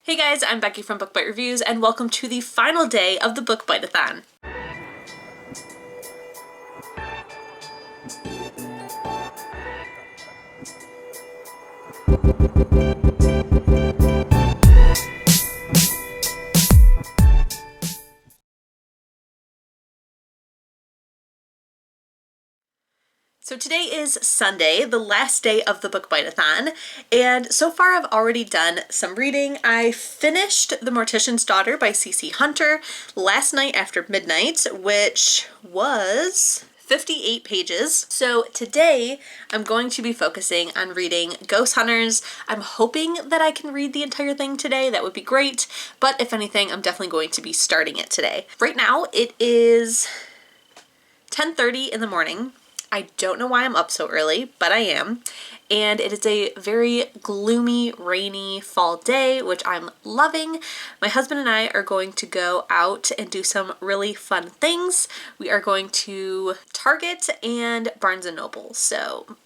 Hey guys, I'm Becky from Book Bite Reviews and welcome to the final day of the Book Bite-a-thon. So today is Sunday, the last day of the Book Bite-a-thon, and so far I've already done some reading. I finished The Mortician's Daughter by C.C. Hunter last night after midnight, which was 58 pages. So today I'm going to be focusing on reading Ghost Hunters. I'm hoping that I can read the entire thing today. That would be great, but if anything, I'm definitely going to be starting it today. Right now it is 10:30 in the morning. I don't know why I'm up so early, but I am. And it is a very gloomy, rainy fall day, which I'm loving. My husband and I are going to go out and do some really fun things. We are going to Target and Barnes & Noble, so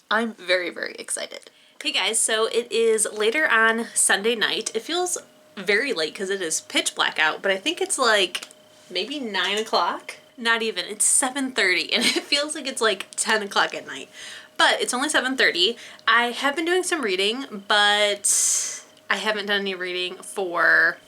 I'm very, very excited. Hey guys, so it is later on Sunday night. It feels very late because it is pitch black out, but I think it's like maybe 9 o'clock. Not even, it's 7:30 and it feels like it's like 10 o'clock at night, but it's only 7:30. I have been doing some reading, but I haven't done any reading for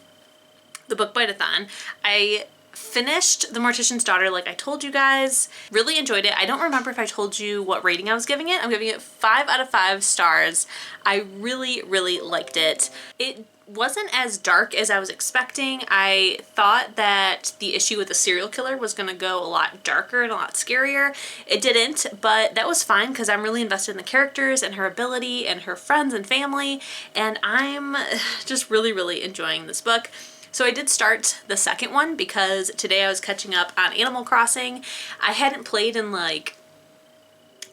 the Book Bite-a-thon. I finished The Mortician's Daughter like I told you guys. Really enjoyed it. I don't remember if I told you what rating I was giving it. I'm giving it 5 out of 5 stars. I really, really liked it. It wasn't as dark as I was expecting. I thought that the issue with the serial killer was going to go a lot darker and a lot scarier. It didn't, but that was fine because I'm really invested in the characters and her ability and her friends and family, and I'm just really, really enjoying this book. So I did start the second one because today I was catching up on Animal Crossing. I hadn't played in like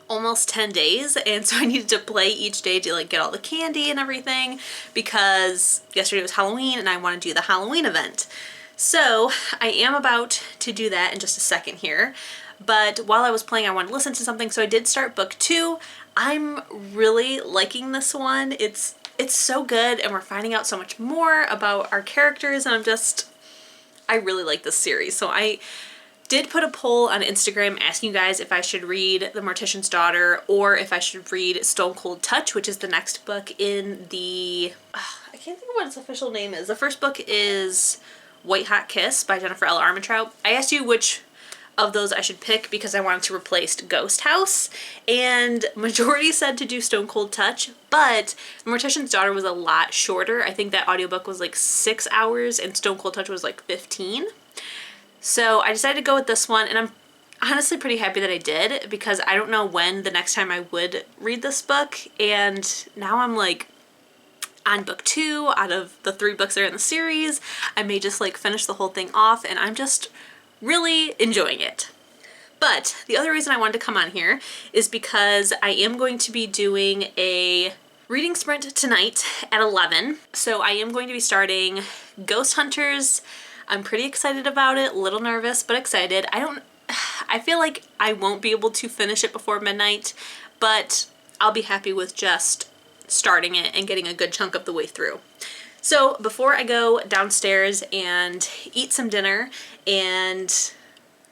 almost 10 days, and so I needed to play each day to like get all the candy and everything because yesterday was Halloween and I want to do the Halloween event. So I am about to do that in just a second here, but while I was playing I wanted to listen to something, so I did start book 2. I'm really liking this one. It's so good and we're finding out so much more about our characters, and I really like this series. So I did put a poll on Instagram asking you guys if I should read The Mortician's Daughter or if I should read Stone Cold Touch, which is the next book in the... I can't think of what its official name is. The first book is White Hot Kiss by Jennifer L. Armentrout. I asked you which of those I should pick because I wanted to replace Ghost House, and majority said to do Stone Cold Touch, but The Mortician's Daughter was a lot shorter. I think that audiobook was like 6 hours and Stone Cold Touch was like 15. So I decided to go with this one, and I'm honestly pretty happy that I did because I don't know when the next time I would read this book, and now I'm like on book 2 out of the 3 books that are in the series. I may just like finish the whole thing off, and I'm just really enjoying it. But the other reason I wanted to come on here is because I am going to be doing a reading sprint tonight at 11. So I am going to be starting Ghost Hunters. I'm pretty excited about it, a little nervous, but excited. I feel like I won't be able to finish it before midnight, but I'll be happy with just starting it and getting a good chunk of the way through. So before I go downstairs and eat some dinner and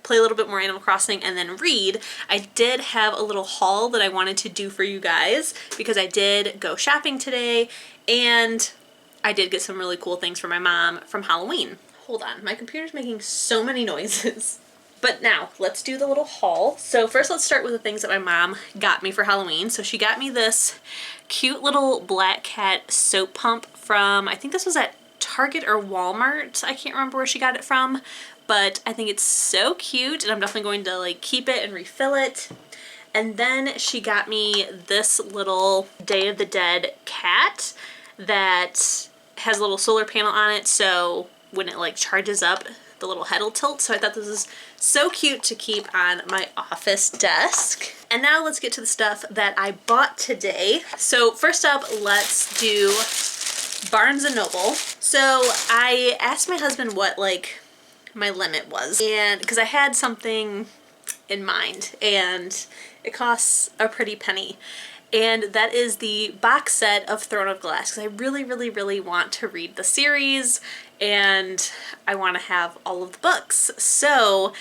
play a little bit more Animal Crossing and then read, I did have a little haul that I wanted to do for you guys because I did go shopping today and I did get some really cool things for my mom from Halloween. Hold on, my computer's making so many noises. But now, let's do the little haul. So first let's start with the things that my mom got me for Halloween. So she got me this cute little black cat soap pump from, I think this was at Target or Walmart. I can't remember where she got it from, but I think it's so cute and I'm definitely going to like keep it and refill it. And then she got me this little Day of the Dead cat that has a little solar panel on it, so when it like charges up, the little head will tilt. So I thought this is so cute to keep on my office desk. And now let's get to the stuff that I bought today. So first up, let's do Barnes & Noble. So I asked my husband what like my limit was, and because I had something in mind and it costs a pretty penny. and that is the box set of Throne of Glass, because I really want to read the series and I want to have all of the books. So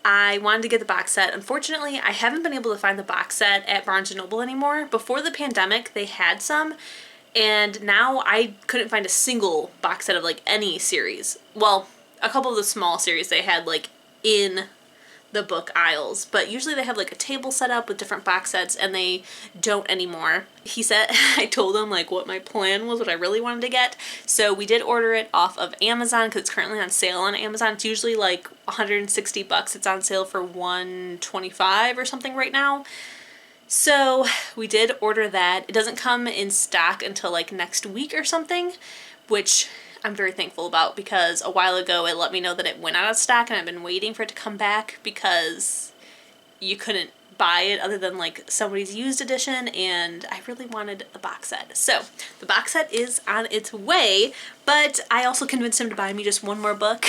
I wanted to get the box set. Unfortunately, I haven't been able to find the box set at Barnes & Noble anymore. Before the pandemic, they had some, and now I couldn't find a single box set of like any series. Well, a couple of the small series they had like in the book aisles, but usually they have like a table set up with different box sets, and they don't anymore. He said, I told him like what my plan was, what I really wanted to get. So we did order it off of Amazon because it's currently on sale on Amazon. It's usually like 160 bucks. It's on sale for 125 or something right now. So we did order that. It doesn't come in stock until like next week or something, which I'm very thankful about, because a while ago it let me know that it went out of stock and I've been waiting for it to come back because you couldn't buy it other than like somebody's used edition, and I really wanted the box set. So the box set is on its way, but I also convinced him to buy me just one more book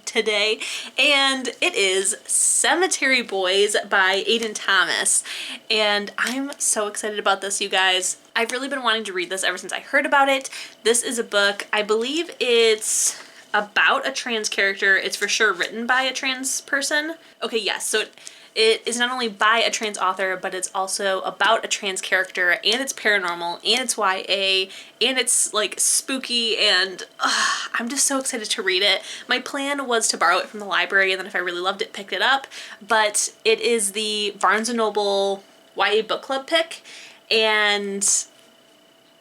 today, and it is Cemetery Boys by Aiden Thomas, and I'm so excited about this, you guys. I've really been wanting to read this ever since I heard about it. This is a book, I believe it's about a trans character. It's for sure written by a trans person. Okay, yes, so it is not only by a trans author, but it's also about a trans character, and it's paranormal, and it's YA, and it's like spooky, and I'm just so excited to read it. My plan was to borrow it from the library, and then if I really loved it, pick it up, but it is the Barnes & Noble YA book club pick, and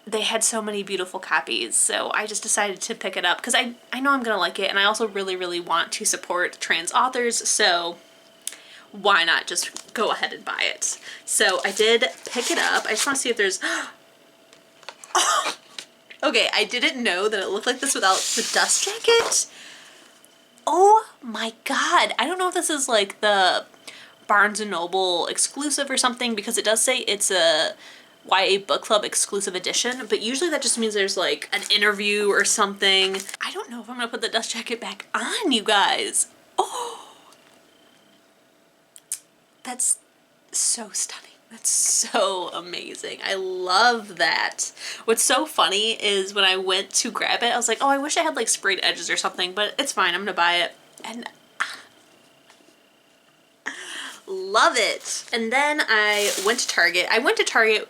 they had so many beautiful copies, so I just decided to pick it up because I know I'm gonna like it, and I also really want to support trans authors, so why not just go ahead and buy it? So I did pick it up. I just want to see if there's okay, I didn't know that it looked like this without the dust jacket. Oh my god, I don't know if this is like the Barnes & Noble exclusive or something, because it does say it's a YA book club exclusive edition, but usually that just means there's like an interview or something. I don't know if I'm gonna put the dust jacket back on, you guys. Oh, that's so stunning. That's so amazing. I love that. What's so funny is when I went to grab it, I was like, oh, I wish I had like sprayed edges or something, but it's fine, I'm gonna buy it. And love it. And then I went to Target. I went to Target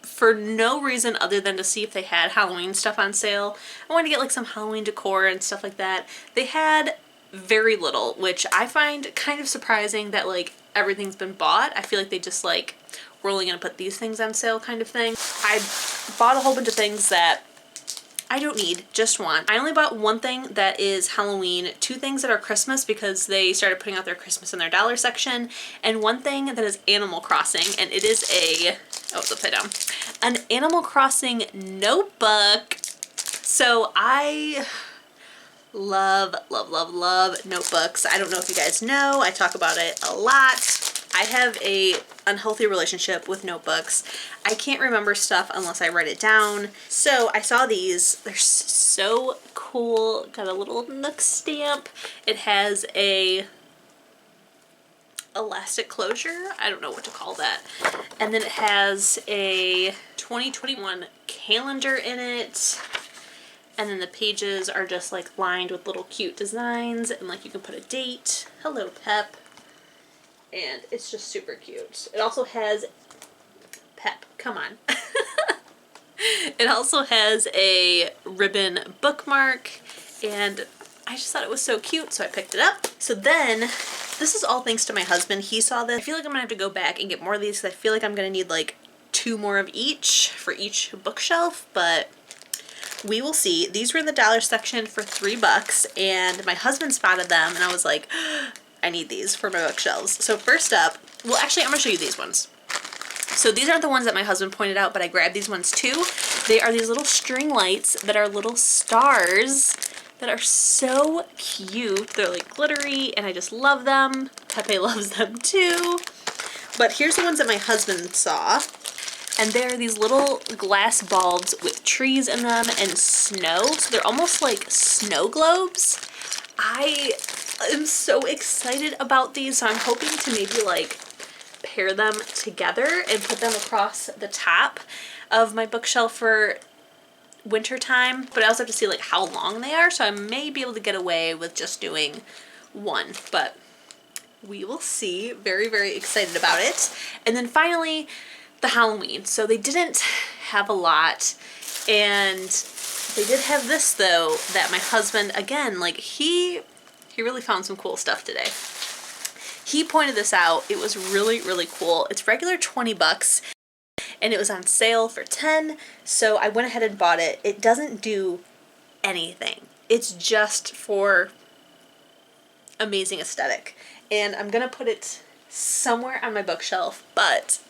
for no reason other than to see if they had Halloween stuff on sale. I wanted to get like some Halloween decor and stuff like that. They had very little, which I find kind of surprising that like everything's been bought. I feel like they just like, we're only gonna put these things on sale kind of thing. I bought a whole bunch of things that I don't need, just want. I only bought one thing that is Halloween, two things that are Christmas because they started putting out their Christmas in their dollar section, and one thing that is Animal Crossing, and it is a, oh, it's upside down, an Animal Crossing notebook. So I love notebooks. I don't know if you guys know, I talk about it a lot. I have a unhealthy relationship with notebooks. I can't remember stuff unless I write it down. So I saw these. They're so cool. Got a little Nook stamp. It has a elastic closure. I don't know what to call that. And then it has a 2021 calendar in it. And then the pages are just like lined with little cute designs, and like you can put a date. Hello, Pep. And it's just super cute. It also has, Pep, come on. It also has a ribbon bookmark, and I just thought it was so cute, so I picked it up. So then, this is all thanks to my husband. He saw this. I feel like I'm gonna have to go back and get more of these because I feel like I'm gonna need like 2 more of each for each bookshelf, but we will see. These were in the dollar section for $3, and my husband spotted them, and I was like, I need these for my bookshelves. So first up, well, actually, I'm gonna show you these ones. So these aren't the ones that my husband pointed out, but I grabbed these ones too. They are these little string lights that are little stars that are so cute. They're like glittery, and I just love them. Pepe loves them too. But here's the ones that my husband saw. And they're these little glass bulbs with trees in them and snow. So they're almost like snow globes. I'm so excited about these, so I'm hoping to maybe like pair them together and put them across the top of my bookshelf for winter time, but I also have to see like how long they are, so I may be able to get away with just doing one, but we will see. Very, very excited about it. And then finally, the Halloween. So they didn't have a lot, and they did have this though, that my husband, again, like he really found some cool stuff today. He pointed this out. It was really, really cool. It's regular $20 and it was on sale for 10, so I went ahead and bought it. It doesn't do anything. It's just for amazing aesthetic. And I'm gonna put it somewhere on my bookshelf, but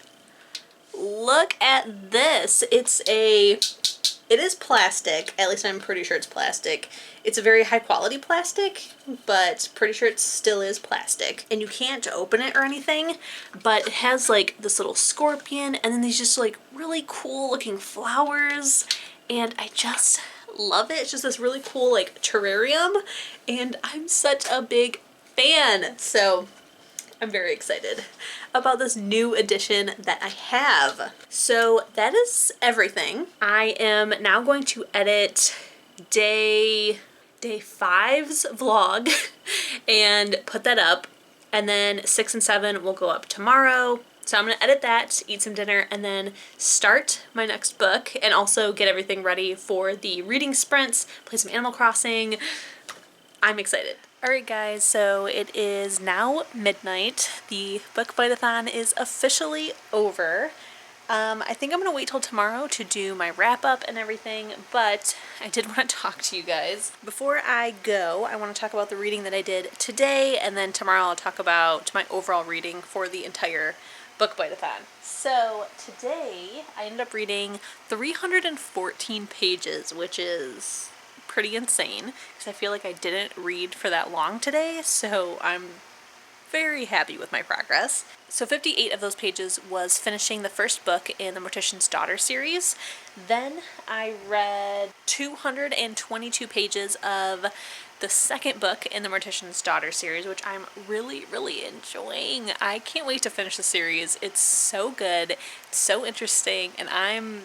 look at this. It is plastic, at least I'm pretty sure it's plastic. It's a very high quality plastic, but pretty sure it still is plastic. And you can't open it or anything, but it has like this little scorpion and then these just like really cool looking flowers. And I just love it. It's just this really cool like terrarium, and I'm such a big fan. So I'm very excited about this new edition that I have. So that is everything. I am now going to edit day 5's vlog and put that up, and then 6 and 7 will go up tomorrow. So I'm gonna edit that, eat some dinner, and then start my next book and also get everything ready for the reading sprints, play some Animal Crossing. I'm excited. Alright guys, so it is now midnight. The book bite-a-thon is officially over. I think I'm going to wait till tomorrow to do my wrap-up and everything, but I did want to talk to you guys. Before I go, I want to talk about the reading that I did today, and then tomorrow I'll talk about my overall reading for the entire book bite-a-thon. So today I ended up reading 314 pages, which is pretty insane because I feel like I didn't read for that long today, so I'm very happy with my progress. So 58 of those pages was finishing the first book in the Mortician's Daughter series. Then I read 222 pages of the second book in the Mortician's Daughter series, which I'm really, really enjoying. I can't wait to finish the series. It's so good, it's so interesting, and I'm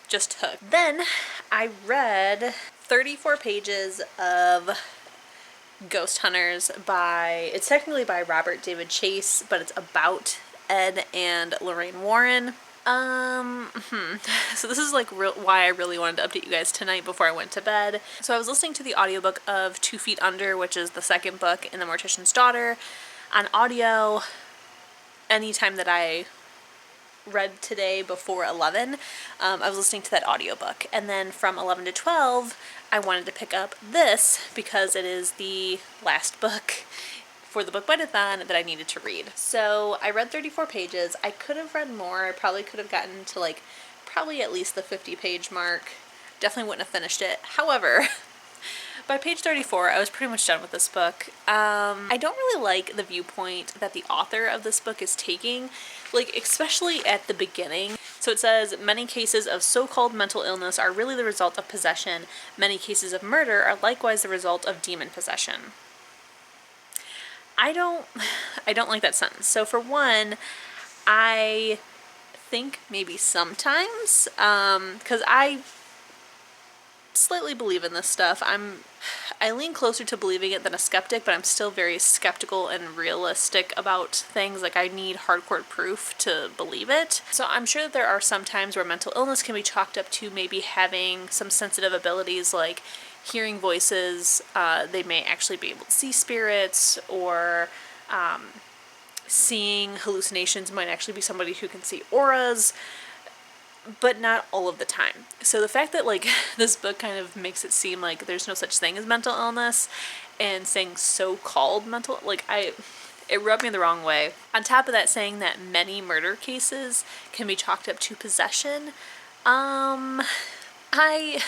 just hooked. Then I read 34 pages of Ghost Hunters it's technically by Robert David Chase, but it's about Ed and Lorraine Warren. So this is like why I really wanted to update you guys tonight before I went to bed. So I was listening to the audiobook of 2 Feet Under, which is the second book in the Mortician's Daughter, on audio anytime that I read today before 11. I was listening to that audiobook, and then from 11 to 12 I wanted to pick up this because it is the last book for the book bite-a-thon that I needed to read. So I read 34 pages. I could have read more. I probably could have gotten to like probably at least the 50-page mark. Definitely wouldn't have finished it. However, by page 34, I was pretty much done with this book. I don't really like the viewpoint that the author of this book is taking, like especially at the beginning. So it says, many cases of so-called mental illness are really the result of possession. Many cases of murder are likewise the result of demon possession. I don't like that sentence. So for one, I think maybe sometimes, because I slightly believe in this stuff. I lean closer to believing it than a skeptic, but I'm still very skeptical and realistic about things. Like I need hardcore proof to believe it. So I'm sure that there are some times where mental illness can be chalked up to maybe having some sensitive abilities like hearing voices. They may actually be able to see spirits, or seeing hallucinations might actually be somebody who can see auras, but not all of the time. So the fact that like this book kind of makes it seem like there's no such thing as mental illness, and saying so-called mental, like it rubbed me the wrong way. On top of that, saying that many murder cases can be chalked up to possession, I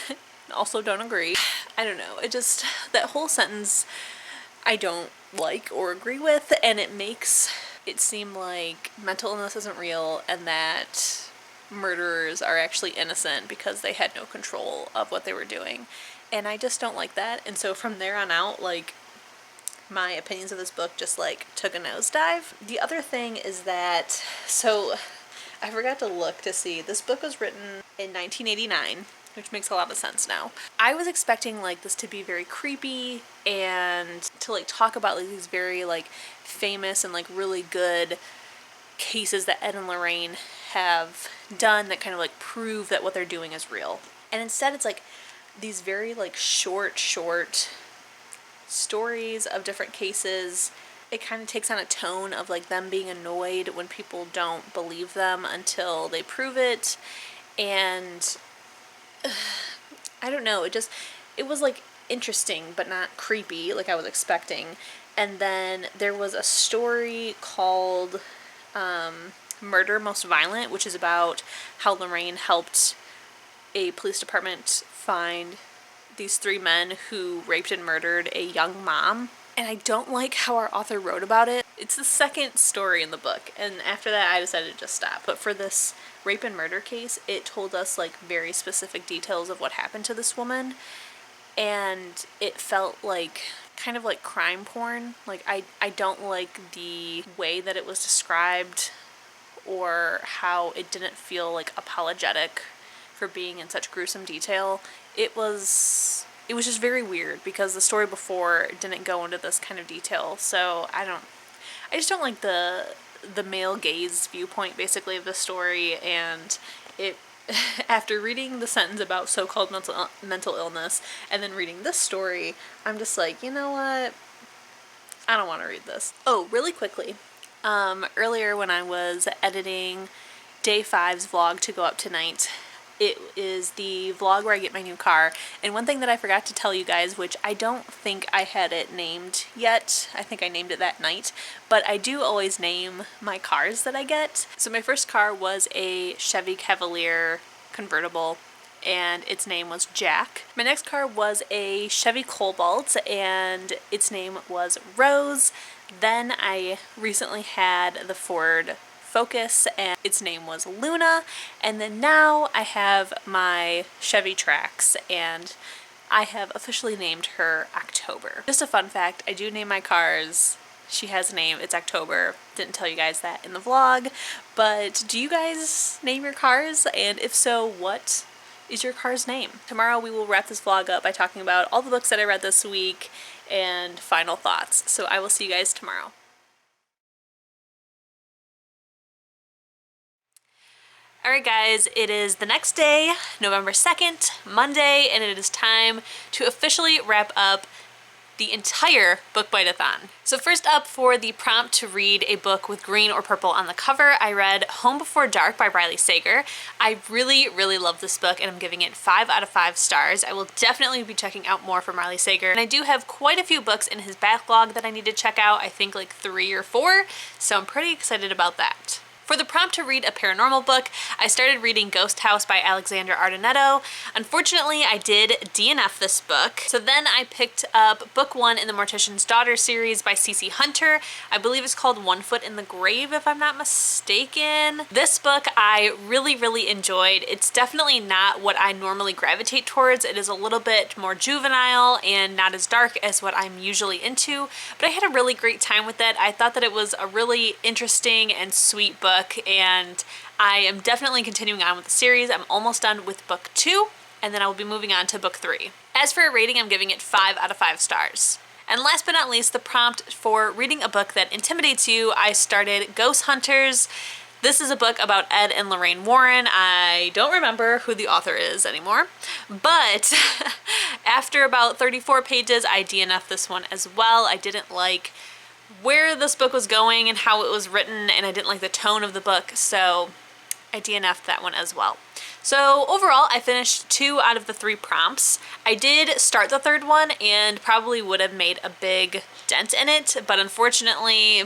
also don't agree. I don't know, it just, that whole sentence I don't like or agree with, and it makes it seem like mental illness isn't real and that murderers are actually innocent because they had no control of what they were doing, and I just don't like that. And so from there on out, like, my opinions of this book just like took a nosedive. The other thing is that, so I forgot to look to see, this book was written in 1989, which makes a lot of sense now. I was expecting like this to be very creepy and to like talk about like these very like famous and like really good cases that Ed and Lorraine have done that kind of like prove that what they're doing is real. And instead it's like these very like short stories of different cases. It kind of takes on a tone of like them being annoyed when people don't believe them until they prove it. And I don't know, it was like interesting but not creepy like I was expecting. And then there was a story called Murder Most Violent, which is about how Lorraine helped a police department find these 3 men who raped and murdered a young mom. And I don't like how our author wrote about it. It's the second story in the book, and after that I decided to just stop. But for this rape and murder case, it told us like very specific details of what happened to this woman, and it felt like kind of like crime porn. Like I don't like the way that it was described or how it didn't feel like apologetic for being in such gruesome detail. It was just very weird because the story before didn't go into this kind of detail. So I just don't like the male gaze viewpoint basically of the story. And it after reading the sentence about so-called mental illness and then reading this story, I'm just like, you know what? I don't want to read this. Oh, really quickly. Earlier when I was editing day 5's vlog to go up tonight, it is the vlog where I get my new car, and one thing that I forgot to tell you guys, which I don't think I had it named yet, I think I named it that night, but I do always name my cars that I get. So my first car was a Chevy Cavalier convertible, and its name was Jack. My next car was a Chevy Cobalt, and its name was Rose. Then I recently had the Ford Focus, and its name was Luna. And then now I have my Chevy Trax, and I have officially named her October. Just a fun fact, I do name my cars. She has a name, it's October. Didn't tell you guys that in the vlog, but do you guys name your cars? And if so, what is your car's name? Tomorrow we will wrap this vlog up by talking about all the books that I read this week and final thoughts. So I will see you guys tomorrow. Alright guys, it is the next day, November 2nd, Monday, and it is time to officially wrap up the entire book Bite-a-thon. So first up, for the prompt to read a book with green or purple on the cover, I read Home Before Dark by Riley Sager. I really love this book, and I'm giving it 5 out of 5 stars. I will definitely be checking out more from Riley Sager, and I do have quite a few books in his backlog that I need to check out. I think like 3 or 4, so I'm pretty excited about that. For the prompt to read a paranormal book, I started reading Ghost House by Alexandra Ardenetto. Unfortunately, I did DNF this book. So then I picked up book 1 in the Mortician's Daughter series by C.C. Hunter. I believe it's called One Foot in the Grave, if I'm not mistaken. This book I really enjoyed. It's definitely not what I normally gravitate towards. It is a little bit more juvenile and not as dark as what I'm usually into, but I had a really great time with it. I thought that it was a really interesting and sweet book, and I am definitely continuing on with the series. I'm almost done with book 2, and then I will be moving on to book 3. As for a rating, I'm giving it 5 out of 5 stars. And last but not least, the prompt for reading a book that intimidates you, I started Ghost Hunters. This is a book about Ed and Lorraine Warren. I don't remember who the author is anymore, but after about 34 pages, I DNF'd this one as well. I didn't like where this book was going and how it was written, and I didn't like the tone of the book, so I DNF'd that one as well. So overall, I finished 2 out of the 3 prompts. I did start the 3rd one and probably would have made a big dent in it, but unfortunately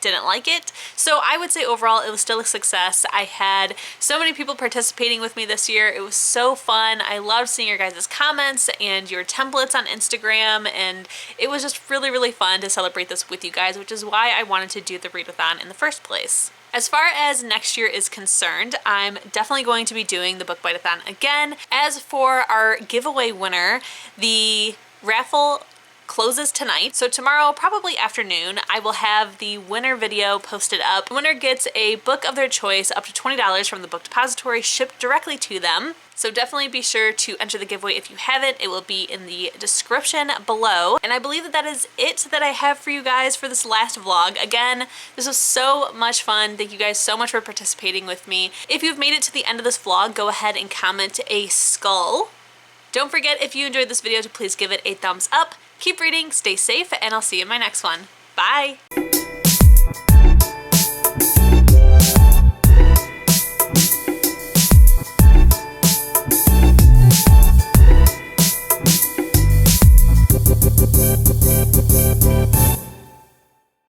didn't like it. So I would say overall it was still a success. I had so many people participating with me this year. It was so fun. I loved seeing your guys' comments and your templates on Instagram, and it was just really fun to celebrate this with you guys, which is why I wanted to do the readathon in the first place. As far as next year is concerned, I'm definitely going to be doing the book Bite-a-thon again. As for our giveaway winner, the raffle closes tonight. So tomorrow, probably afternoon, I will have the winner video posted up. The winner gets a book of their choice up to $20 from the book depository shipped directly to them. So definitely be sure to enter the giveaway if you haven't. It will be in the description below. And I believe that that is it that I have for you guys for this last vlog. Again, this was so much fun. Thank you guys so much for participating with me. If you've made it to the end of this vlog, go ahead and comment a skull. Don't forget, if you enjoyed this video, to please give it a thumbs up. Keep reading, stay safe, and I'll see you in my next one. Bye!